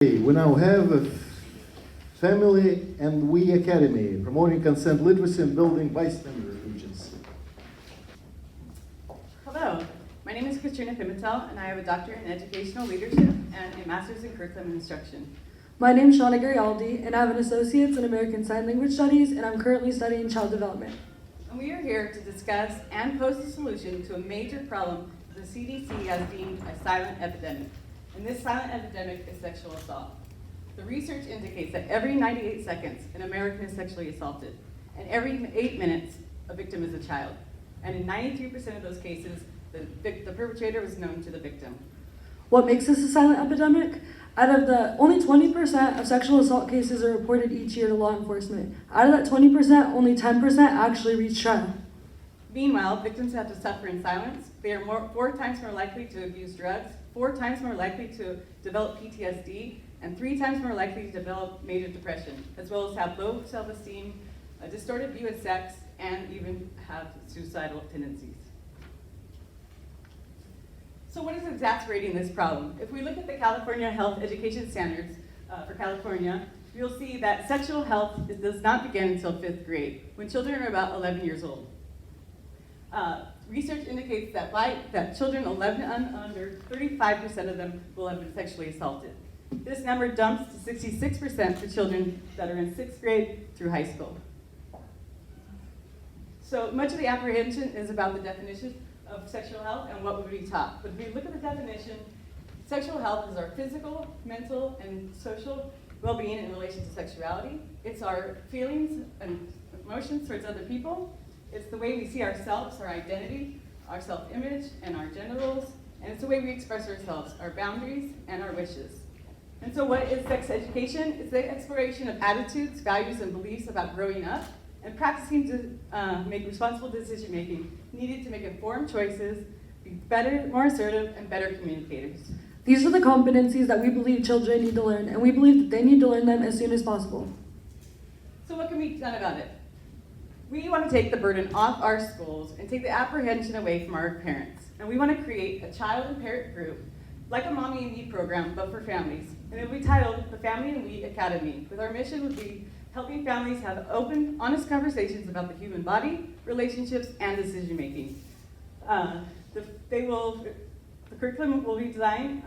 We now have a Family and We Academy, promoting consent literacy and building bystander agency. Hello, my name is Katrina Pimentel, and I have a doctorate in educational leadership and a master's in curriculum instruction. My name is Shawna Garayalde, and I have an associate's in American Sign Language Studies, and I'm currently studying child development. And we are here to discuss and pose a solution to a major problem the CDC has deemed a silent epidemic. And this silent epidemic is sexual assault. The research indicates that every 98 seconds, an American is sexually assaulted, and every 8 minutes, a victim is a child. And in 93% of those cases, the perpetrator was known to the victim. What makes this a silent epidemic? Out of the only 20% of sexual assault cases are reported each year to law enforcement. Out of that 20%, only 10% actually reach trial. Meanwhile, victims have to suffer in silence. They are 4 times more likely to abuse drugs, 4 times more likely to develop PTSD, and 3 times more likely to develop major depression, as well as have low self-esteem, a distorted view of sex, and even have suicidal tendencies. So what is exacerbating this problem? If we look at the California Health Education Standards for California, you'll see that sexual health does not begin until 5th grade, when children are about 11 years old. Research indicates that children 11 and under, 35% of them will have been sexually assaulted. This number dumps to 66% for children that are in 6th grade through high school. So much of the apprehension is about the definition of sexual health and what would be taught. But if we look at the definition, sexual health is our physical, mental, and social well-being in relation to sexuality. It's our feelings and emotions towards other people. It's the way we see ourselves, our identity, our self-image, and our genitals. And it's the way we express ourselves, our boundaries, and our wishes. And so what is sex education? It's the exploration of attitudes, values, and beliefs about growing up and practicing to make responsible decision-making needed to make informed choices, be better, more assertive, and better communicators. These are the competencies that we believe children need to learn, and we believe that they need to learn them as soon as possible. So what can be done about it? We want to take the burden off our schools and take the apprehension away from our parents. And we want to create a child and parent group, like a Mommy and Me program, but for families. And it will be titled the Family and We Academy, with our mission would be helping families have open, honest conversations about the human body, relationships, and decision-making. The curriculum will be designed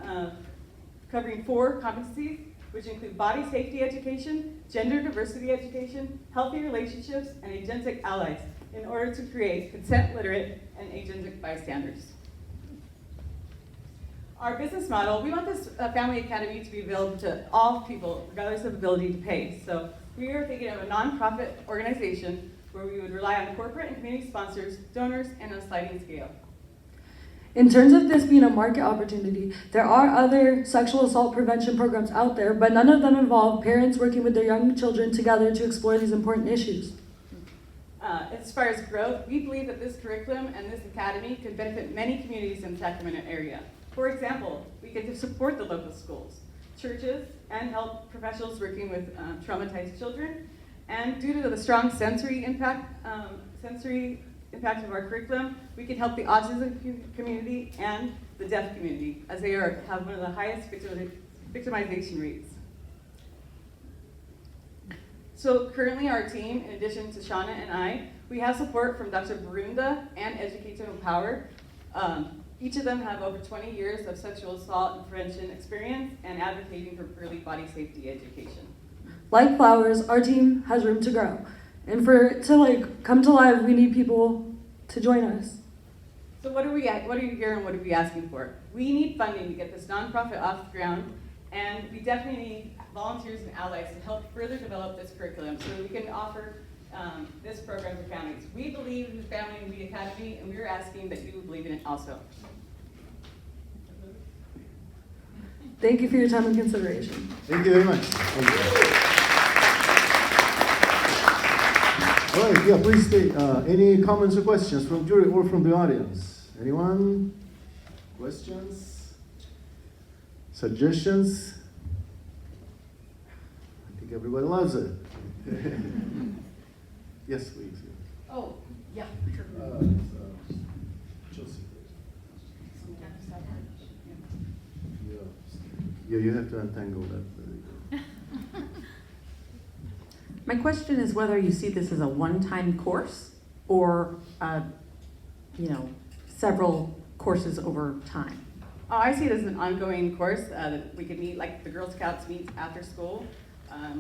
covering 4 competencies, which include body safety education, gender diversity education, healthy relationships, and agentic allies, in order to create consent-literate and agentic bystanders. Our business model, we want this Family Academy to be available to all people, regardless of ability to pay. So we are thinking of a nonprofit organization where we would rely on corporate and community sponsors, donors, and a sliding scale. In terms of this being a market opportunity, there are other sexual assault prevention programs out there, but none of them involve parents working with their young children together to explore these important issues. As far as growth, we believe that this curriculum and this academy can benefit many communities in the Sacramento area. For example, we get to support the local schools, churches, and health professionals working with traumatized children. And due to the strong sensory impact of our curriculum, we can help the autism community and the deaf community, as they have one of the highest victimization rates. So currently our team, in addition to Shawna and I, we have support from Dr. Barunda and Educational Power. Each of them have over 20 years of sexual assault and prevention experience and advocating for early body safety education. Like flowers, our team has room to grow. And for it to come to life, we need people to join us. So what are you here and what are we asking for? We need funding to get this nonprofit off the ground, and we definitely need volunteers and allies to help further develop this curriculum so that we can offer this program for families. We believe in the Family and We Academy, and we're asking that you believe in it also. Thank you for your time and consideration. Thank you very much. Thank you. All right, yeah, please state any comments or questions from jury or from the audience. Anyone? Questions? Suggestions? I think everybody loves it. Yes, please. Oh, yeah. Chelsea. Yeah, you have to untangle that. My question is whether you see this as a one-time course or, several courses over time. I see it as an ongoing course that we could meet, like the Girl Scouts meet after school,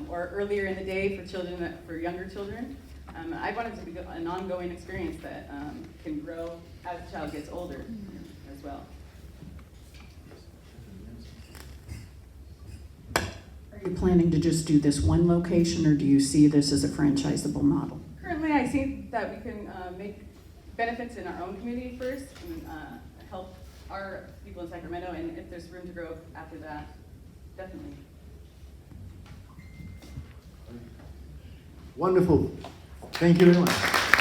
or earlier in the day for children, for younger children. I want it to be an ongoing experience that can grow as the child gets older as well. Are you planning to just do this one location, or do you see this as a franchisable model? Currently, I see that we can make benefits in our own community first and help our people in Sacramento, and if there's room to grow after that, definitely. Wonderful. Thank you very much.